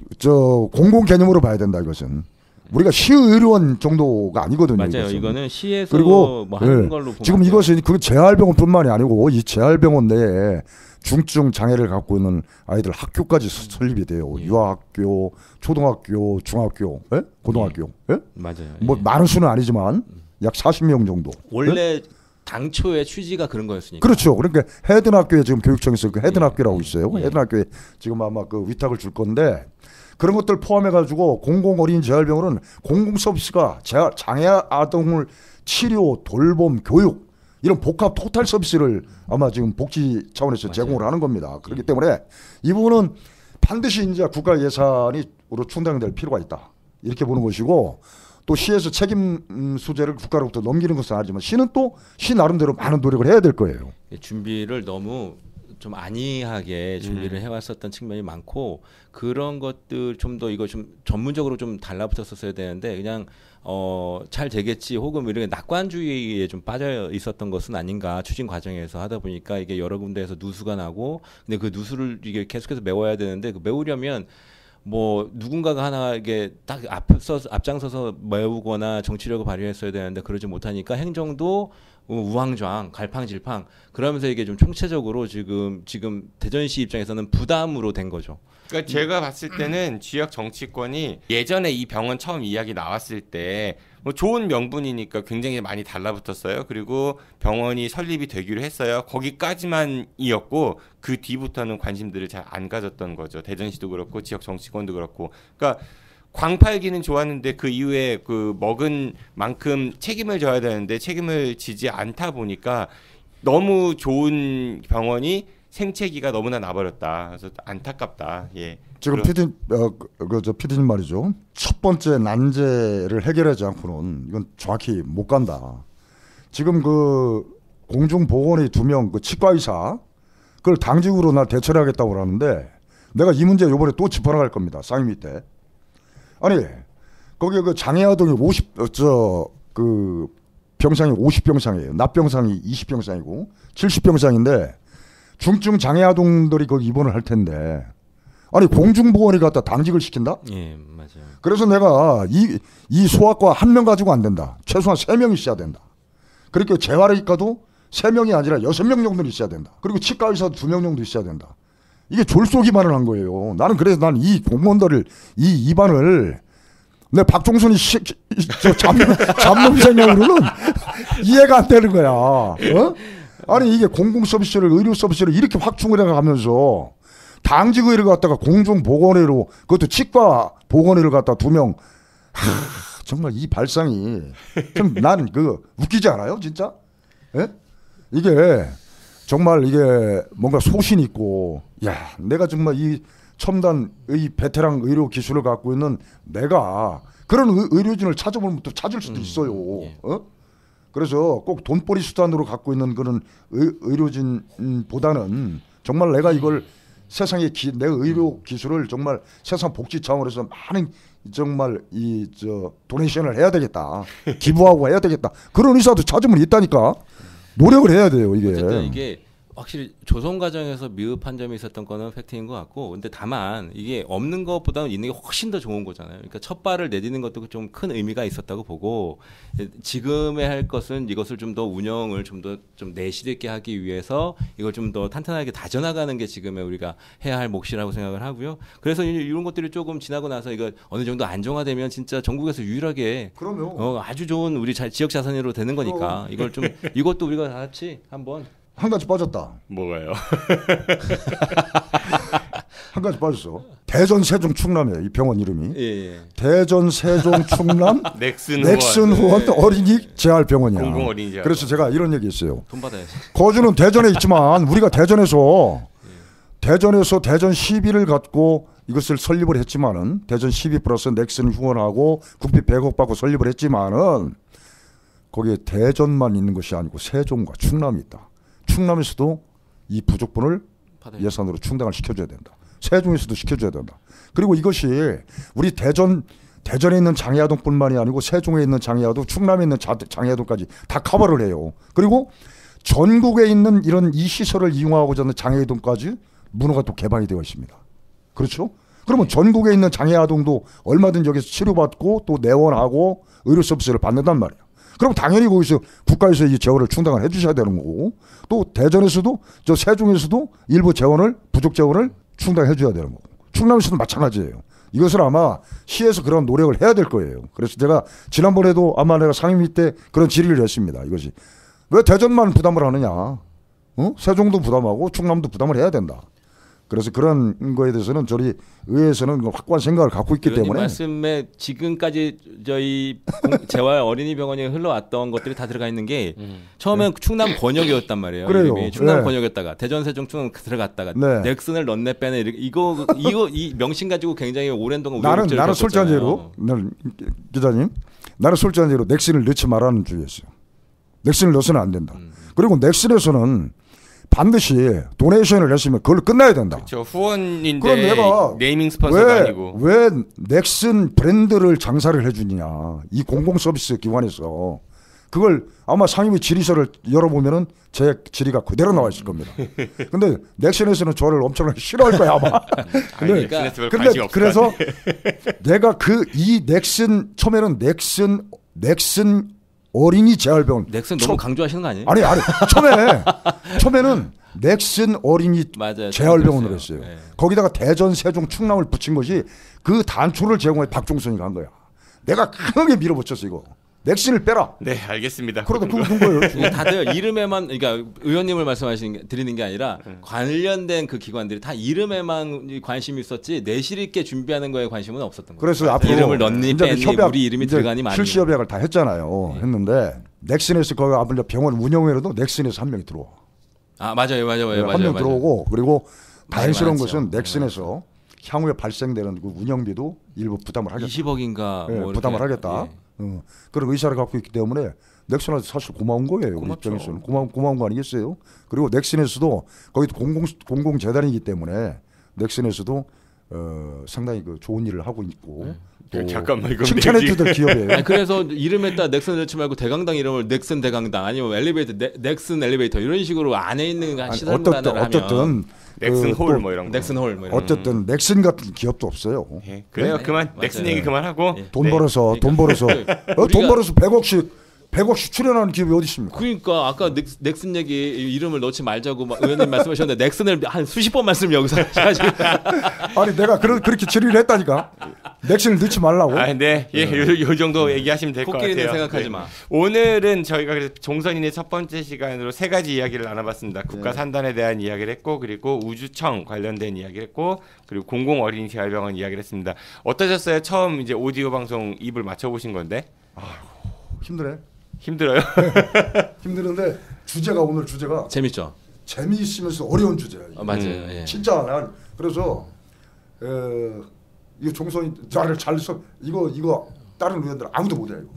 공공 개념으로 봐야 된다 이것은. 우리가 시의료원 정도가 아니거든요. 맞아요. 이것은. 이거는 시에서 그리고 뭐 하는 예, 걸로 보면 지금 안 돼요. 이것은 그 재활병원뿐만이 아니고 이 재활병원 내에 중증 장애를 갖고 있는 아이들 학교까지 설립이 돼요. 유아학교, 초등학교, 중학교, 예? 고등학교. 예? 맞아요. 뭐 예. 많은 수는 아니지만 약 40명 정도. 예? 원래 당초의 취지가 그런 거였으니까. 그렇죠. 그러니까 헤든 학교에 지금 교육청에서 그 헤든 학교라고 있어요. 헤든 학교에 지금 아마 그 위탁을 줄 건데 그런 것들 포함해 가지고 공공 어린이 재활병원은 공공 서비스가 장애 아동을 치료, 돌봄, 교육 이런 복합 토탈 서비스를 아마 지금 복지 차원에서 맞아요. 제공을 하는 겁니다. 그렇기 때문에 이 부분은 반드시 이제 국가 예산으로 충당될 필요가 있다. 이렇게 보는 것이고 또 시에서 책임 수재를 국가로부터 넘기는 것은 아니지만 시는 또 시 나름대로 많은 노력을 해야 될 거예요. 준비를 너무 좀 안이하게 준비를 해왔었던 측면이 많고 그런 것들 좀 더 이거 좀 전문적으로 좀 달라붙었었어야 되는데 그냥 잘 되겠지 혹은 이렇게 낙관주의에 좀 빠져 있었던 것은 아닌가 추진 과정에서 하다 보니까 이게 여러 군데에서 누수가 나고 근데 그 누수를 이게 계속해서 메워야 되는데 그 메우려면 뭐 누군가가 하나 이게 딱 앞장서서 메우거나 정치력을 발휘했어야 되는데 그러지 못하니까 행정도 우왕좌왕 갈팡질팡 그러면서 이게 좀 총체적으로 지금 대전시 입장에서는 부담으로 된 거죠. 그러니까 제가 봤을 때는 지역 정치권이 예전에 이 병원 처음 이야기 나왔을 때 뭐 좋은 명분이니까 굉장히 많이 달라붙었어요. 그리고 병원이 설립이 되기로 했어요. 거기까지만이었고 그 뒤부터는 관심들을 잘 안 가졌던 거죠. 대전시도 그렇고 지역 정치권도 그렇고. 그러니까 광팔기는 좋았는데 그 이후에 그 먹은 만큼 책임을 져야 되는데 책임을 지지 않다 보니까 너무 좋은 병원이 생채기가 너무나 나버렸다. 그래서 안타깝다. 예. 지금 PD님 말이죠. 첫 번째 난제를 해결하지 않고는 이건 정확히 못 간다. 지금 그 공중보건의 2명 그 치과의사 그걸 당직으로 나 대처를 하겠다고 그러는데 내가 이 문제 이번에 또 짚어나갈 겁니다. 상임위 때. 아니 거기 그 장애아동이 그 병상이 50병상이에요. 납병상이 20병상이고 70병상인데 중증 장애아동들이 거기 입원을 할 텐데 아니 공중보건이 갖다 당직을 시킨다? 예, 맞아요. 그래서 내가 이 소아과 1명 가지고 안 된다. 최소한 3명이 있어야 된다. 그리고 재활의과도 3명이 아니라 6명 정도는 있어야 된다. 그리고 치과의사도 2명 정도 있어야 된다. 이게 졸속이반을 한 거예요. 나는 그래서 난 이 공무원들을 이 입안을 내 박종순이 잡놈 생각으로는 이해가 안 되는 거야. 어? 아니 이게 공공 서비스를 의료 서비스를 이렇게 확충을 해가면서 당직 의료를 갖다가 공중 보건의로 그것도 치과 보건의를 갖다 2명 정말 이 발상이 좀 난 그 웃기지 않아요 진짜? 예? 이게 정말 이게 뭔가 소신 있고 야 내가 정말 이 첨단 의 베테랑 의료 기술을 갖고 있는 내가 그런 의료진을 찾아보면 또 찾을 수도 있어요. 예. 어? 그래서 꼭 돈벌이 수단으로 갖고 있는 그런 의료진보다는 정말 내가 이걸 세상의 내 의료 기술을 정말 세상 복지 차원에서 많은 정말 도네이션을 해야 되겠다. 기부하고 해야 되겠다. 그런 의사도 찾으면 있다니까. 노력을 해야 돼요, 이게. 어쨌든 이게 확실히 조선 과정에서 미흡한 점이 있었던 거는 팩트인 것 같고, 근데 다만 이게 없는 것보다는 있는 게 훨씬 더 좋은 거잖아요. 그러니까 첫 발을 내딛는 것도 좀 큰 의미가 있었다고 보고, 지금에 할 것은 이것을 좀 더 운영을 좀 내실 있게 하기 위해서 이걸 좀 더 탄탄하게 다져나가는 게 지금의 우리가 해야 할 몫이라고 생각을 하고요. 그래서 이런 것들이 조금 지나고 나서 이거 어느 정도 안정화되면 진짜 전국에서 유일하게 아주 좋은 우리 지역 자산으로 되는 거니까 이걸 좀 이것도 우리가 다 같이 한번. 한 가지 빠졌다. 뭐가요? 한 가지 빠졌어. 대전 세종 충남이에요. 이 병원 이름이. 예. 대전 세종 충남 넥슨 후원 어린이 재활병원이야. 공공 어린이 재활. 그래서 제가 이런 얘기 있어요. 돈 받아야지. 거주는 대전에 있지만 우리가 대전에서 대전 시비를 갖고 이것을 설립을 했지만은 대전 시비 플러스 넥슨 후원하고 국비 100억 받고 설립을 했지만은 거기에 대전만 있는 것이 아니고 세종과 충남이 있다. 충남에서도 이 부족분을 예산으로 충당을 시켜줘야 된다. 세종에서도 시켜줘야 된다. 그리고 이것이 우리 대전에 있는 장애아동뿐만이 아니고 세종에 있는 장애아동, 충남에 있는 장애아동까지 다 커버를 해요. 그리고 전국에 있는 이런 이 시설을 이용하고자 하는 장애아동까지 문호가 또 개방이 되어 있습니다. 그렇죠? 그러면 전국에 있는 장애아동도 얼마든지 여기서 치료받고 또 내원하고 의료 서비스를 받는단 말이에요. 그럼 당연히 거기서 국가에서 이 재원을 충당을 해주셔야 되는 거고 또 대전에서도 세종에서도 일부 재원을 부족 재원을 충당해 줘야 되는 거고 충남에서도 마찬가지예요. 이것을 아마 시에서 그런 노력을 해야 될 거예요. 그래서 제가 지난번에도 아마 내가 상임위 때 그런 질의를 했습니다. 이것이 왜 대전만 부담을 하느냐? 세종도 부담하고 충남도 부담을 해야 된다. 그래서 그런 거에 대해서는 저희 의회에서는 확고한 생각을 갖고 있기 때문에 말씀에 지금까지 저희 재활 어린이병원에 흘러왔던 것들이 다 들어가 있는 게 처음엔 충남 권역이었단 말이에요. 그래요. 이름이 충남 권역이었다가 대전 세종 충남 들어갔다가 넥슨을 넣네 빼네 이거 이 명칭 가지고 굉장히 오랜 동안 나는 솔직한 예로 기자님 나는 솔직한 예로 넥슨을 넣지 말라는 주의였어요. 넥슨을 넣어서는 안 된다. 그리고 넥슨에서는 반드시 도네이션을 했으면 그걸로 끝나야 된다. 그렇죠. 후원인데 그럼 내가 네이밍 스폰서가 아니고. 왜 넥슨 브랜드를 장사를 해주느냐. 이 공공서비스 기관에서. 그걸 아마 상임위 질의서를 열어보면은 제 질의가 그대로 나와 있을 겁니다. 근데 넥슨에서는 저를 엄청나게 싫어할 거야 아마. 근데 그래서 내가 이 넥슨 처음에는 넥슨 어린이 재활병원. 넥슨 너무 강조하시는 거 아니에요? 아니 처음에는 넥슨 어린이 재활병원으로 했어요. 네. 거기다가 대전, 세종, 충남을 붙인 것이 그 단초를 제공해 박종선이가 한 거야. 내가 강하게 밀어붙였어 이거. 넥슨을 빼라. 네, 알겠습니다. 그러다 그거 둔 거예요. 이게 다들 이름에만 그러니까 의원님을 드리는 게 아니라 관련된 그 기관들이 다 이름에만 관심이 있었지 내실 있게 준비하는 거에 관심은 없었던 거예요. 그래서 앞으로 이름을 넣니 이제 뺐니 협약, 우리 이름이 이제 들어가니 많이 실시 협약을 다 했잖아요. 했는데 넥슨에서 거기 앞으로 병원 운영회로도 넥슨에서 한 명이 들어와. 아 맞아요. 한 명 들어오고 그리고 다행스러운 많죠. 것은 넥슨에서 향후에 발생되는 그 운영비도 일부 부담을 하겠다. 20억인가 예, 뭐 부담을 이렇게, 하겠다. 예. 그런 의사를 갖고 있기 때문에 넥슨한테 사실 고마운 거예요. 우리 고맙죠. 입장에서는 고마운 거 아니겠어요? 그리고 넥슨에서도 거기 공공 재단이기 때문에 넥슨에서도 상당히 그 좋은 일을 하고 있고 또 잠깐만 이거 칭찬해주던 기업이에요. 아니, 그래서 이름에다 넥슨 넣지 말고 대강당 이름을 넥슨 대강당 아니면 엘리베이터 넥슨 엘리베이터 이런 식으로 안에 있는 시설문화를 하면 어쨌든 넥슨 또 홀 뭐 이런 거. 넥슨 홀 뭐 이런 거. 어쨌든 넥슨 같은 기업도 없어요. 예, 그래요. 네, 그만 맞아요. 넥슨 얘기 그만하고 예. 돈 네. 벌어서 돈 벌어서 우리가- 100억씩 출연하는 기업이 어디 있습니까? 그러니까 아까 넥슨 얘기 이름을 넣지 말자고 의원님 말씀하셨는데 넥슨을 한 수십 번 말씀 여기서 하셔가지고 아니 내가 그렇게 질의를 했다니까. 넥슨을 넣지 말라고. 아, 네. 예, 요 정도 얘기하시면 될 것 같아요. 코끼리는 생각하지 네. 마. 오늘은 저희가 그래서 종선인의 첫 번째 시간으로 세 가지 이야기를 나눠봤습니다. 국가 산단에 대한 이야기를 했고, 그리고 우주청 관련된 이야기를 했고, 그리고 공공 어린이 재활병원 이야기를 했습니다. 어떠셨어요? 처음 이제 오디오 방송 입을 맞춰보신 건데 힘드네. 힘들어요? 힘드는데 오늘 주제가 재밌죠? 재미있으면서 어려운 주제야. 이게. 맞아요. 예. 진짜 난 그래서 이거 종선이 나를 잘써 이거 다른 의원들 아무도 못해 이거.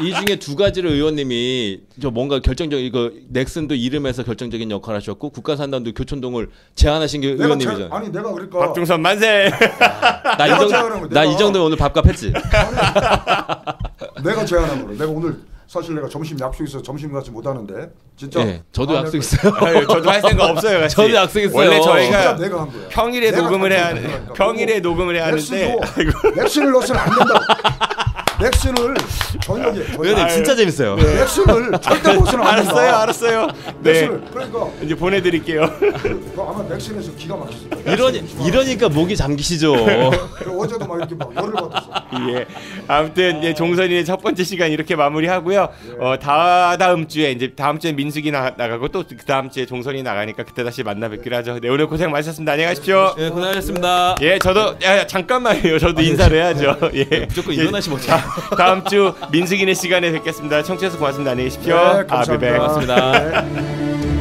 이 중에 두 가지를 의원님이 저 뭔가 결정적 이거 넥슨도 이름에서 결정적인 역할을 하셨고 국가산단도 교촌동을 제안하신 게 의원님이죠. 아니 내가 그러니까 박종선 만세! 나 이 정도면 오늘 밥값 했지. 내가 제안한 거래. 내가 오늘 사실 내가 점심 약속 있어서 점심 가지 못 하는데 진짜. 예, 저도 약속 있어요. 아유, 저도 할 생각 없어요, 같이. 저도 약속 있어요. 원래 진짜 저희가 내가 한 거야. 평일에 내가 녹음을 해야 작정한 거라니까. 평일에 녹음을 해야 하는데 넥슨을 넣어서는 안 된다. 넥슨을 저녁에 의원님 진짜 재밌어요. 넥슨을 절대 넣어서는 안 된다. 알았어요. 네, 넥슨을 그러니까 이제 보내드릴게요. 너 아마 넥슨에서 기가 막혔을 거야. 이러니까 목이 잠기시죠. 어제도 막 이렇게 막 열을 받았어. 예, 아무튼 예, 종선이의 첫 번째 시간 이렇게 마무리하고요. 다음 주에 이제 다음 주에 민숙이 나가고 또 그 다음 주에 종선이 나가니까 그때 다시 만나 뵙기로 하죠. 네, 오늘 고생 많으셨습니다. 안녕히 가십시오. 네, 고생하셨습니다. 예, 저도 잠깐만요. 저도 인사를 해야죠. 예, 무조건 일어나시면 어떡해요. 다음 주 민숙이네 시간에 뵙겠습니다. 청취해서 고맙습니다. 안녕히 계십시오. 네, 감사합니다. 아베베. 고맙습니다. 네.